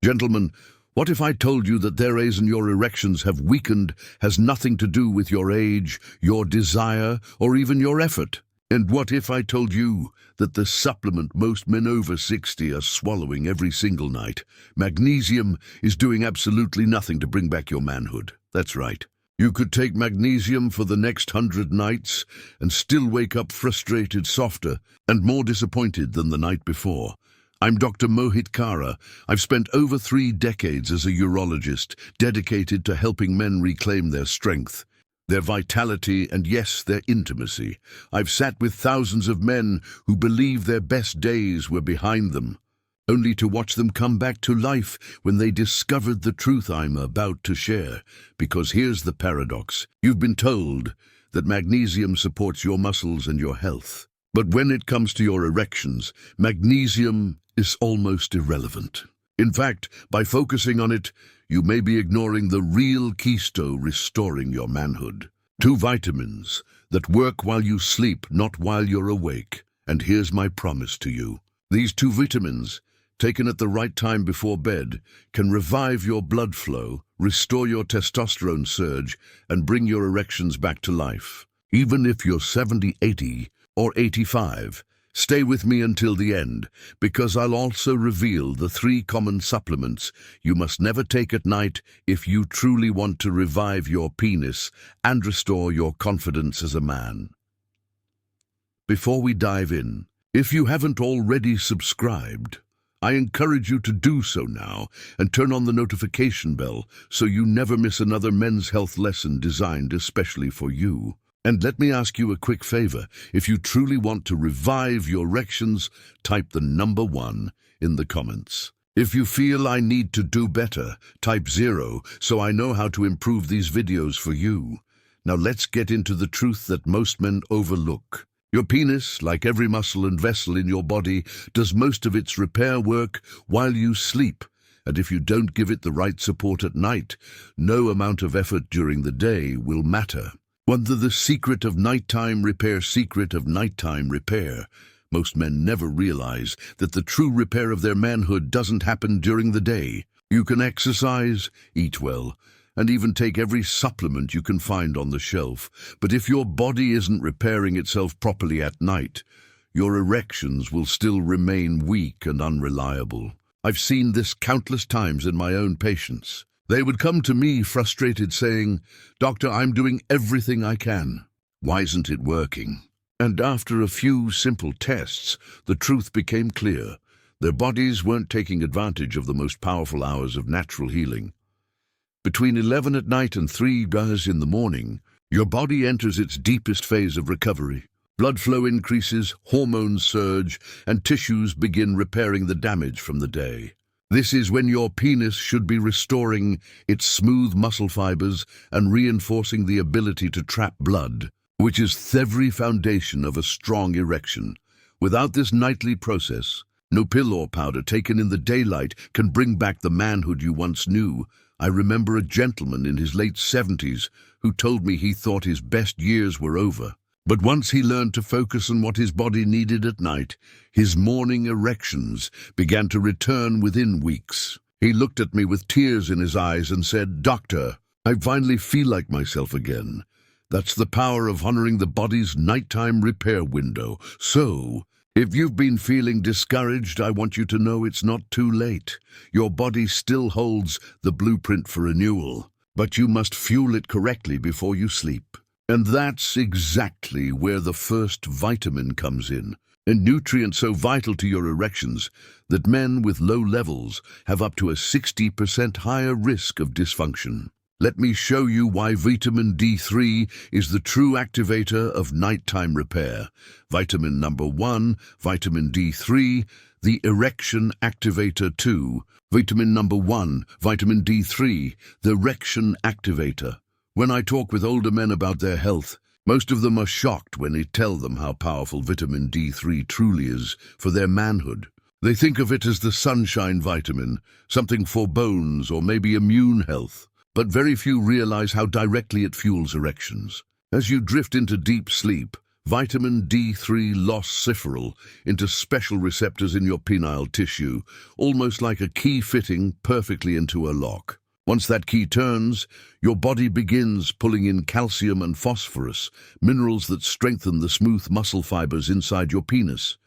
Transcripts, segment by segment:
Gentlemen, what if I told you that their reason your erections have weakened has nothing to do with your age, your desire, or even your effort? And what if I told you that the supplement most men over 60 are swallowing every single night, magnesium, is doing absolutely nothing to bring back your manhood? That's right. You could take magnesium for the next 100 nights and still wake up frustrated, softer, and more disappointed than the night before. I'm Dr. Mohit Kara. I've spent over 3 decades as a urologist, dedicated to helping men reclaim their strength, their vitality, and yes, their intimacy. I've sat with thousands of men who believe their best days were behind them, only to watch them come back to life when they discovered the truth I'm about to share. Because here's the paradox. You've been told that magnesium supports your muscles and your health. But when it comes to your erections, magnesium is almost irrelevant. In fact, by focusing on it, you may be ignoring the real keystone restoring your manhood. 2 vitamins that work while you sleep, not while you're awake. And here's my promise to you. These 2 vitamins, taken at the right time before bed, can revive your blood flow, restore your testosterone surge, and bring your erections back to life. Even if you're 70, 80, or 85, stay with me until the end, because I'll also reveal the 3 common supplements you must never take at night if you truly want to revive your penis and restore your confidence as a man. Before we dive in, if you haven't already subscribed, I encourage you to do so now and turn on the notification bell so you never miss another men's health lesson designed especially for you. And let me ask you a quick favor. If you truly want to revive your erections, type the number 1 in the comments. If you feel I need to do better, type 0 so I know how to improve these videos for you. Now let's get into the truth that most men overlook. Your penis, like every muscle and vessel in your body, does most of its repair work while you sleep. And if you don't give it the right support at night, no amount of effort during the day will matter. Wonder the secret of nighttime repair. Most men never realize that the true repair of their manhood doesn't happen during the day. You can exercise, eat well, and even take every supplement you can find on the shelf. But if your body isn't repairing itself properly at night, your erections will still remain weak and unreliable. I've seen this countless times in my own patients. They would come to me frustrated saying, "Doctor, I'm doing everything I can. Why isn't it working?" And after a few simple tests, the truth became clear. Their bodies weren't taking advantage of the most powerful hours of natural healing. Between 11 at night and 3 hours in the morning, your body enters its deepest phase of recovery. Blood flow increases, hormones surge, and tissues begin repairing the damage from the day. This is when your penis should be restoring its smooth muscle fibers and reinforcing the ability to trap blood, which is the very foundation of a strong erection. Without this nightly process, no pill or powder taken in the daylight can bring back the manhood you once knew. I remember a gentleman in his late 70s who told me he thought his best years were over. But once he learned to focus on what his body needed at night, his morning erections began to return within weeks. He looked at me with tears in his eyes and said, "Doctor, I finally feel like myself again." That's the power of honoring the body's nighttime repair window. So, if you've been feeling discouraged, I want you to know it's not too late. Your body still holds the blueprint for renewal, but you must fuel it correctly before you sleep. And that's exactly where the first vitamin comes in, a nutrient so vital to your erections that men with low levels have up to a 60% higher risk of dysfunction. Let me show you why vitamin D3 is the true activator of nighttime repair. Vitamin number 1, vitamin D3, the erection activator 2. Vitamin number 1, vitamin D3, the erection activator. When I talk with older men about their health, most of them are shocked when I tell them how powerful vitamin D3 truly is for their manhood. They think of it as the sunshine vitamin, something for bones or maybe immune health, but very few realize how directly it fuels erections. As you drift into deep sleep, Vitamin D3 loss-cipheral into special receptors in your penile tissue, almost like a key fitting perfectly into a lock. Once that key turns, your body begins pulling in calcium and phosphorus, minerals that strengthen the smooth muscle fibers inside your penis.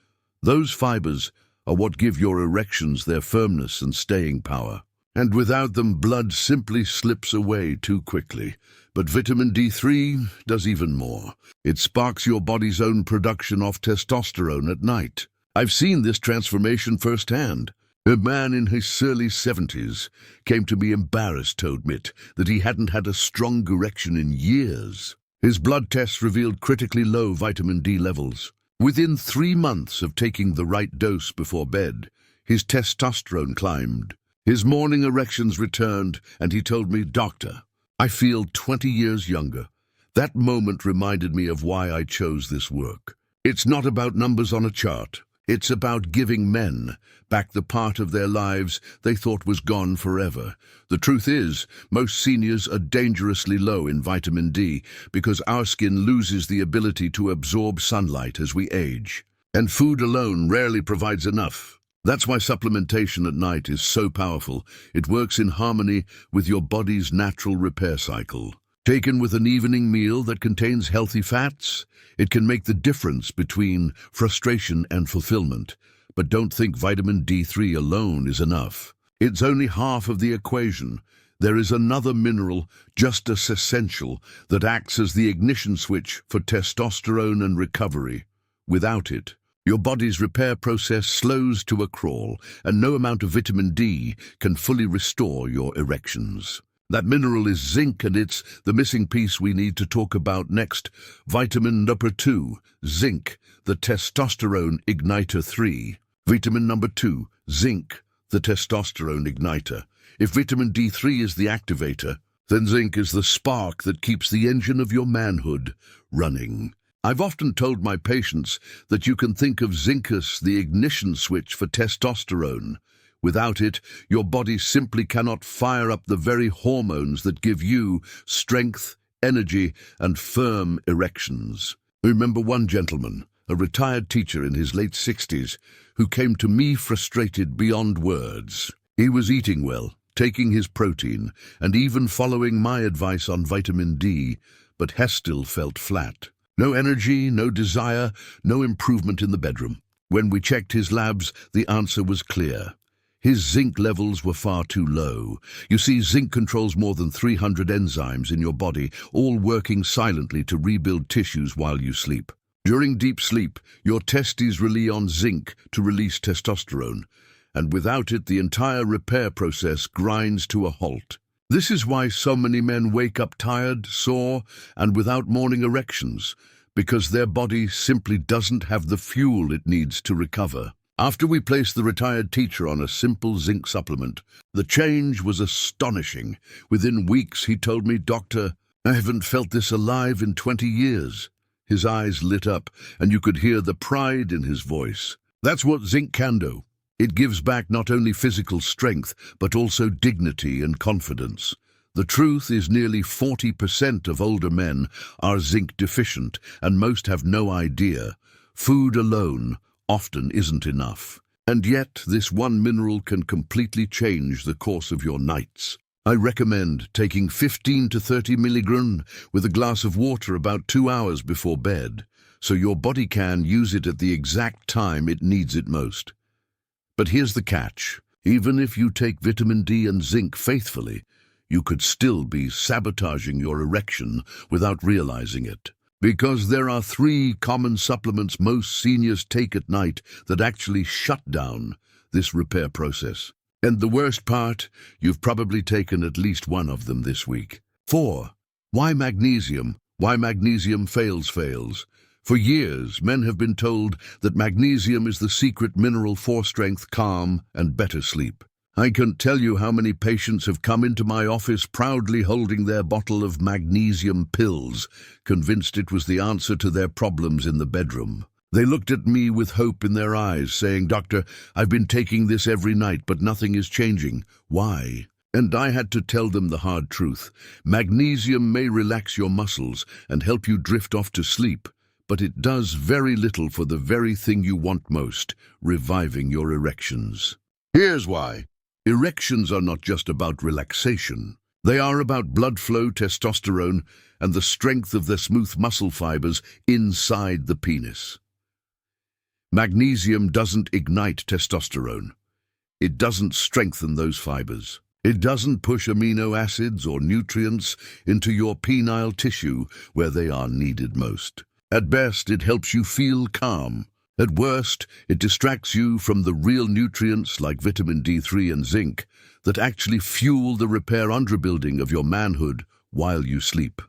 Those fibers are what give your erections their firmness and staying power. And without them, blood simply slips away too quickly. But vitamin D3 does even more. It sparks your body's own production of testosterone at night. I've seen this transformation firsthand. A man in his early 70s came to me embarrassed to admit that he hadn't had a strong erection in years. His blood tests revealed critically low vitamin D levels. Within 3 months of taking the right dose before bed, his testosterone climbed. His morning erections returned, and he told me, "Doctor, I feel 20 years younger." That moment reminded me of why I chose this work. It's not about numbers on a chart. It's about giving men back the part of their lives they thought was gone forever. The truth is, most seniors are dangerously low in vitamin D because our skin loses the ability to absorb sunlight as we age. And food alone rarely provides enough. That's why supplementation at night is so powerful. It works in harmony with your body's natural repair cycle. Taken with an evening meal that contains healthy fats, it can make the difference between frustration and fulfillment. But don't think vitamin D3 alone is enough. It's only half of the equation. There is another mineral just as essential that acts as the ignition switch for testosterone and recovery. Without it, your body's repair process slows to a crawl, and no amount of vitamin D can fully restore your erections. That mineral is zinc, and it's the missing piece we need to talk about next. Vitamin number 2, zinc, the testosterone igniter 3. Vitamin number 2, zinc, the testosterone igniter. If vitamin D3 is the activator, then zinc is the spark that keeps the engine of your manhood running. I've often told my patients that you can think of zinc as the ignition switch for testosterone. Without it, your body simply cannot fire up the very hormones that give you strength, energy, and firm erections. Remember one gentleman, a retired teacher in his late 60s, who came to me frustrated beyond words. He was eating well, taking his protein, and even following my advice on vitamin D, but he still felt flat. No energy, no desire, no improvement in the bedroom. When we checked his labs, the answer was clear. His zinc levels were far too low. You see, zinc controls more than 300 enzymes in your body, all working silently to rebuild tissues while you sleep. During deep sleep, your testes rely on zinc to release testosterone, and without it, the entire repair process grinds to a halt. This is why so many men wake up tired, sore, and without morning erections, because their body simply doesn't have the fuel it needs to recover. After we placed the retired teacher on a simple zinc supplement, the change was astonishing. Within weeks, he told me, "Doctor, I haven't felt this alive in 20 years. His eyes lit up, and you could hear the pride in his voice. That's what zinc can do. It gives back not only physical strength, but also dignity and confidence. The truth is nearly 40% of older men are zinc deficient, and most have no idea. Food alone often isn't enough. And yet, this one mineral can completely change the course of your nights. I recommend taking 15 to 30 milligrams with a glass of water about 2 hours before bed, so your body can use it at the exact time it needs it most. But here's the catch. Even if you take vitamin D and zinc faithfully, you could still be sabotaging your erection without realizing it. Because there are 3 common supplements most seniors take at night that actually shut down this repair process. And the worst part, you've probably taken at least one of them this week. 4. Why magnesium? Why magnesium fails. For years, men have been told that magnesium is the secret mineral for strength, calm, and better sleep. I can't tell you how many patients have come into my office proudly holding their bottle of magnesium pills, convinced it was the answer to their problems in the bedroom. They looked at me with hope in their eyes, saying, "Doctor, I've been taking this every night, but nothing is changing. Why?" And I had to tell them the hard truth. Magnesium may relax your muscles and help you drift off to sleep, but it does very little for the very thing you want most, reviving your erections. Here's why. Erections are not just about relaxation. They are about blood flow, testosterone, and the strength of the smooth muscle fibers inside the penis. Magnesium doesn't ignite testosterone. It doesn't strengthen those fibers. It doesn't push amino acids or nutrients into your penile tissue where they are needed most. At best, it helps you feel calm. At worst, it distracts you from the real nutrients like vitamin D3 and zinc that actually fuel the repair underbuilding of your manhood while you sleep.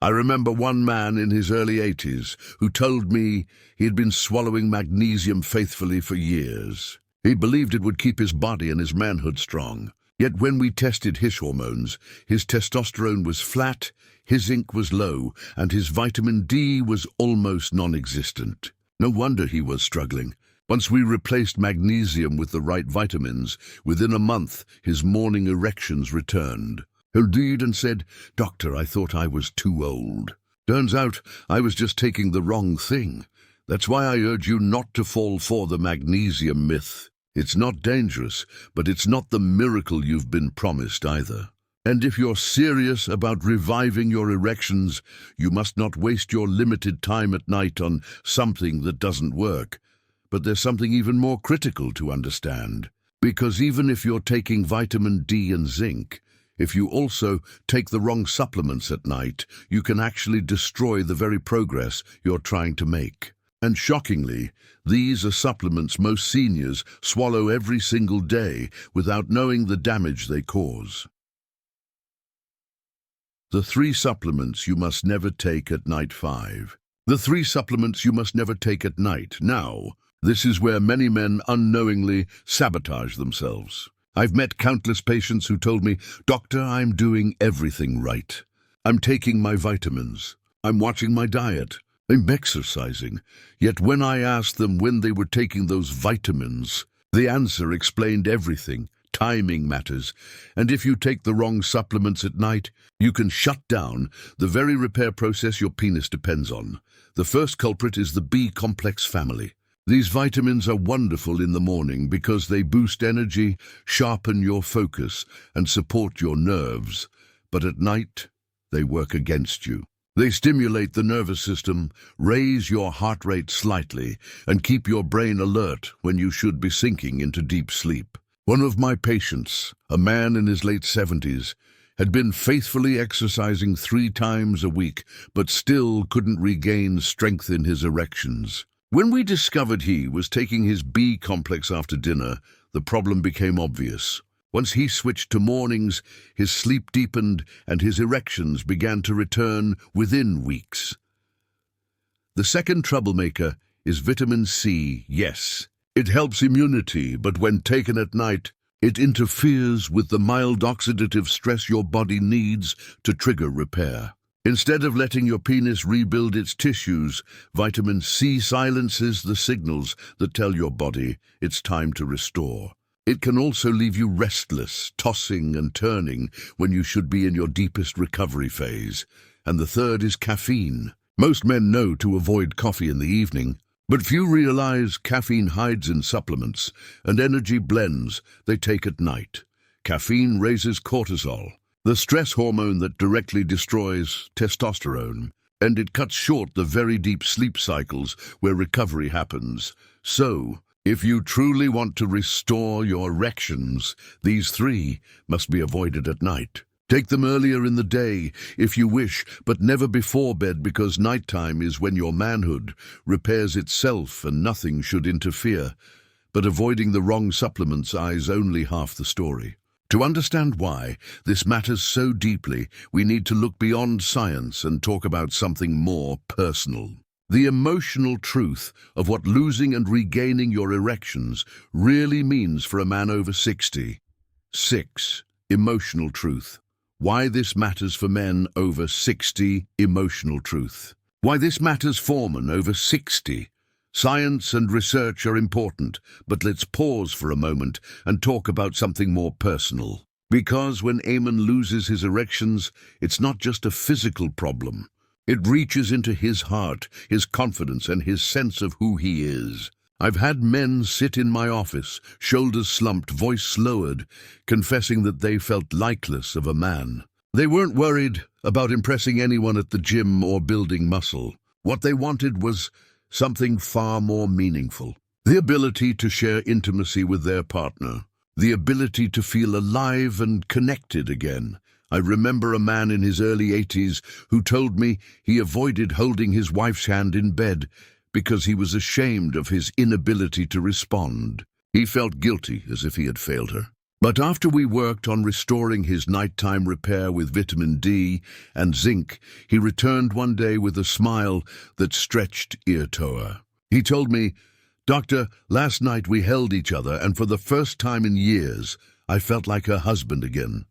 I remember one man in his early 80s who told me he had been swallowing magnesium faithfully for years. He believed it would keep his body and his manhood strong. Yet when we tested his hormones, his testosterone was flat, his zinc was low, and his vitamin D was almost non-existent. No wonder he was struggling. Once we replaced magnesium with the right vitamins, within a month his morning erections returned. He did and said, "Doctor, I thought I was too old. Turns out I was just taking the wrong thing. That's why I urge you not to fall for the magnesium myth. It's not dangerous, but it's not the miracle you've been promised either. And if you're serious about reviving your erections, you must not waste your limited time at night on something that doesn't work. But there's something even more critical to understand. Because even if you're taking vitamin D and zinc, if you also take the wrong supplements at night, you can actually destroy the very progress you're trying to make. And shockingly, these are supplements most seniors swallow every single day without knowing the damage they cause. The 3 supplements you must never take at night. 5. The 3 supplements you must never take at night. Now, this is where many men unknowingly sabotage themselves. I've met countless patients who told me, "Doctor, I'm doing everything right. I'm taking my vitamins. I'm watching my diet. I'm exercising." Yet when I asked them when they were taking those vitamins, the answer explained everything. Timing matters. And if you take the wrong supplements at night, you can shut down the very repair process your penis depends on. The first culprit is the B-complex family. These vitamins are wonderful in the morning because they boost energy, sharpen your focus, and support your nerves. But at night, they work against you. They stimulate the nervous system, raise your heart rate slightly, and keep your brain alert when you should be sinking into deep sleep. One of my patients, a man in his late 70s, had been faithfully exercising 3 times a week, but still couldn't regain strength in his erections. When we discovered he was taking his B complex after dinner, the problem became obvious. Once he switched to mornings, his sleep deepened and his erections began to return within weeks. The second troublemaker is vitamin C. Yes, it helps immunity, but when taken at night, it interferes with the mild oxidative stress your body needs to trigger repair. Instead of letting your penis rebuild its tissues, vitamin C silences the signals that tell your body it's time to restore. It can also leave you restless, tossing and turning when you should be in your deepest recovery phase. And the third is caffeine. Most men know to avoid coffee in the evening, but few realize caffeine hides in supplements and energy blends they take at night. Caffeine raises cortisol, the stress hormone that directly destroys testosterone, and it cuts short the very deep sleep cycles where recovery happens. So, if you truly want to restore your erections, these 3 must be avoided at night. Take them earlier in the day if you wish, but never before bed, because nighttime is when your manhood repairs itself and nothing should interfere. But avoiding the wrong supplements is only half the story. To understand why this matters so deeply, we need to look beyond science and talk about something more personal. The emotional truth of what losing and regaining your erections really means for a man over 60. 6. Emotional truth. Why this matters for men over 60. Emotional truth. Why this matters for men over 60. Science and research are important, but let's pause for a moment and talk about something more personal. Because when Eamon loses his erections, it's not just a physical problem. It reaches into his heart, his confidence, and his sense of who he is. I've had men sit in my office, shoulders slumped, voice lowered, confessing that they felt likeless of a man. They weren't worried about impressing anyone at the gym or building muscle. What they wanted was something far more meaningful. The ability to share intimacy with their partner. The ability to feel alive and connected again. I remember a man in his early 80s who told me he avoided holding his wife's hand in bed because he was ashamed of his inability to respond. He felt guilty, as if he had failed her. But after we worked on restoring his nighttime repair with vitamin D and zinc, he returned one day with a smile that stretched ear-to-ear. He told me, "Doctor, last night we held each other, and for the first time in years, I felt like a husband again."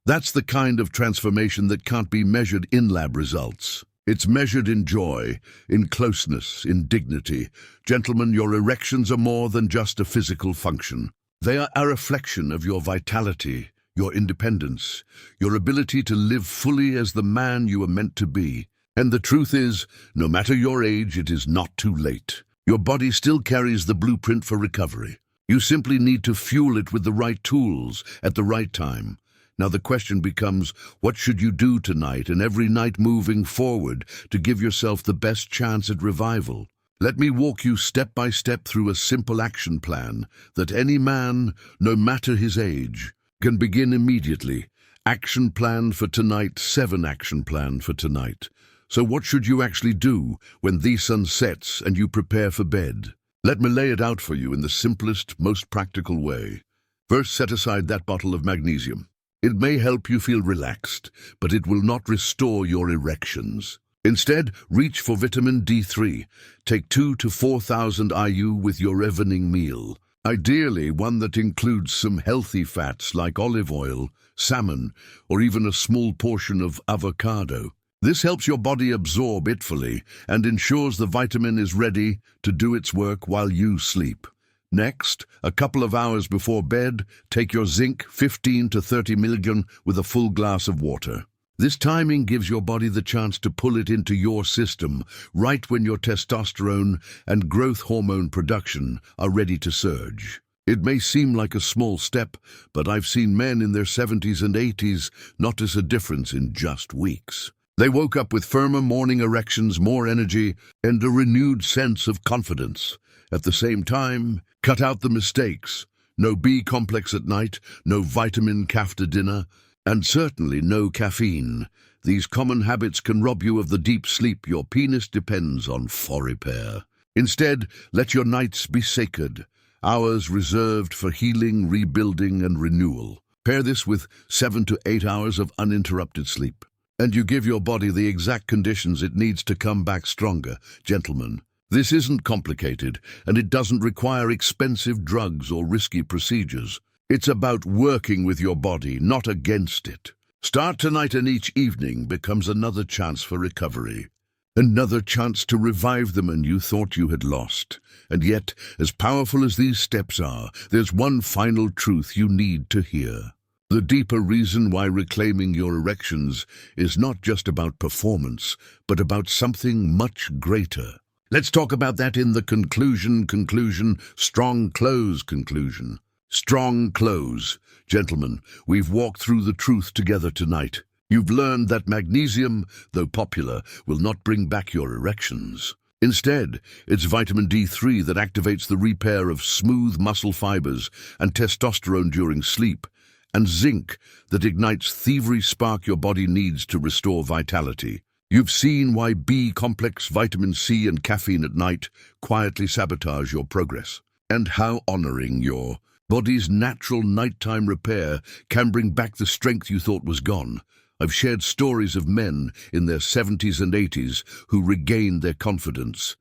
That's the kind of transformation that can't be measured in lab results. It's measured in joy, in closeness, in dignity. Gentlemen, your erections are more than just a physical function. They are a reflection of your vitality, your independence, your ability to live fully as the man you are meant to be. And the truth is, no matter your age, it is not too late. Your body still carries the blueprint for recovery. You simply need to fuel it with the right tools at the right time. Now the question becomes, what should you do tonight and every night moving forward to give yourself the best chance at revival? Let me walk you step by step through a simple action plan that any man, no matter his age, can begin immediately. Action plan for tonight, 7 action plan for tonight. So what should you actually do when the sun sets and you prepare for bed? Let me lay it out for you in the simplest, most practical way. First, set aside that bottle of magnesium. It may help you feel relaxed, but it will not restore your erections. Instead, reach for vitamin D3. Take 2,000 to 4,000 IU with your evening meal. Ideally, one that includes some healthy fats like olive oil, salmon, or even a small portion of avocado. This helps your body absorb it fully and ensures the vitamin is ready to do its work while you sleep. Next, a couple of hours before bed, take your zinc 15 to 30 milligram with a full glass of water. This timing gives your body the chance to pull it into your system right when your testosterone and growth hormone production are ready to surge. It may seem like a small step, but I've seen men in their 70s and 80s notice a difference in just weeks. They woke up with firmer morning erections, more energy, and a renewed sense of confidence. At the same time, cut out the mistakes. No B complex at night, no vitamin after dinner, and certainly no caffeine. These common habits can rob you of the deep sleep your penis depends on for repair. Instead, let your nights be sacred, hours reserved for healing, rebuilding, and renewal. Pair this with 7 to 8 hours of uninterrupted sleep, and you give your body the exact conditions it needs to come back stronger. Gentlemen, this isn't complicated, and it doesn't require expensive drugs or risky procedures. It's about working with your body, not against it. Start tonight, and each evening becomes another chance for recovery. Another chance to revive the man you thought you had lost. And yet, as powerful as these steps are, there's one final truth you need to hear. The deeper reason why reclaiming your erections is not just about performance, but about something much greater. Let's talk about that in the conclusion, strong close conclusion. Strong close. Gentlemen, we've walked through the truth together tonight. You've learned that magnesium, though popular, will not bring back your erections. Instead, it's vitamin D3 that activates the repair of smooth muscle fibers and testosterone during sleep, and zinc that ignites thievery spark your body needs to restore vitality. You've seen why B-complex, vitamin C, and caffeine at night quietly sabotage your progress, and how honoring your body's natural nighttime repair can bring back the strength you thought was gone. I've shared stories of men in their 70s and 80s who regained their confidence,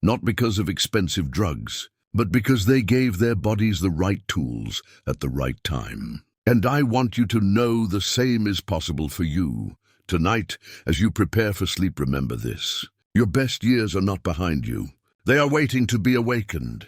not because of expensive drugs, but because they gave their bodies the right tools at the right time. And I want you to know the same is possible for you. Tonight, as you prepare for sleep, remember this. Your best years are not behind you. They are waiting to be awakened.